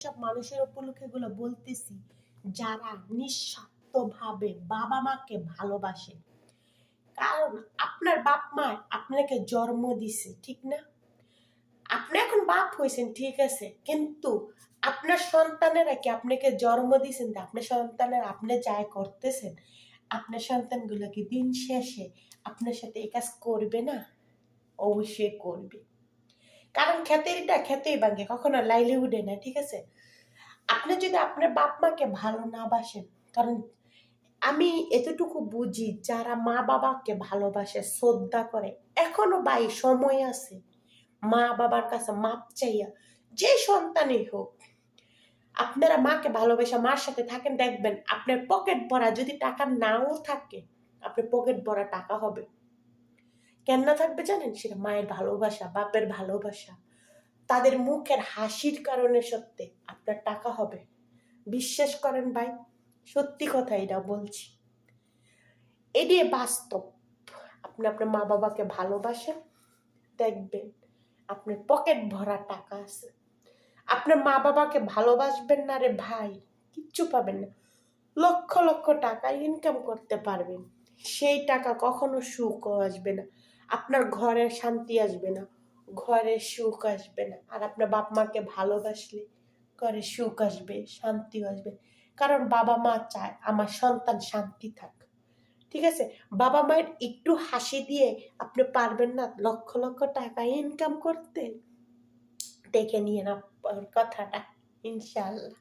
সব মানুষের উপলক্ষে গুলো বলতেছি যারা নিঃস্বার্থভাবে বাবা মাকে ভালোবাসে। কারণ আপনার বাপ মা আপনাকে জন্ম দিছে, ঠিক না? আপনি এখন বাপ হয়েছেন, ঠিক আছে, কিন্তু আপনার সন্তানেরা কি আপনাকে জন্ম দিয়েছেন? আপনার সন্তানের আপনি যাই করতেছেন, আপনার সন্তানগুলো কি দিন শেষে আপনার সাথে এই কাজ করবে না? অবশ্যই করবে। কারণ খেতেরটা খেতেই ভাঙে, কখনো লাইলে উঠে না, ঠিক আছে? আপনি যদি আপনার বাপ মাকে ভালো না বাসেন, কারণ আমি এতটুকু বুঝি যারা মা বাবাকে ভালোবাসে, শ্রদ্ধা করে, এখনো ভাই সময় আছে মা বাবার কাছে মাপ চাইয়া যে সন্তানই হোক। আপনারা মাকে ভালোবাসা মার সাথে থাকেন, দেখবেন আপনার পকেট ভরা যদি টাকা নাও থাকে, আপনার পকেট ভরা টাকা হবে। কেন না থাকবে জানেন? সেটা মায়ের ভালোবাসা, বাপের ভালোবাসা, তাদের মুখের হাসির কারণে সত্যি আপনার টাকা হবে। বিশ্বাস করেন ভাই, সত্যি কথা এটা বলছি, এটাই বাস্তব। আপনি আপনার মা বাবাকে ভালোবাসেন, দেখবেন আপনার পকেট ভরা টাকা আছে। আপনার মা বাবাকে ভালোবাসবেন না রে ভাই, কিচ্ছু পাবেন না। লক্ষ লক্ষ টাকা ইনকাম করতে পারবেন, সেই টাকা কখনো সুখ আসবে না, আপনার ঘরে শান্তি আসবে না, ঘরে সুখ আসবে না। আর আপনার বাপ মাকে ভালোবাসলে ঘরে সুখ আসবে, শান্তিও আসবে। কারণ বাবা মা চায় আমার সন্তান শান্তি থাক, ঠিক আছে? বাবা মায়ের একটু হাসি দিয়ে আপনি পারবেন না লক্ষ লক্ষ টাকা ইনকাম করতে? দেখে নিয়ে না কথাটা, ইনশাল্লাহ।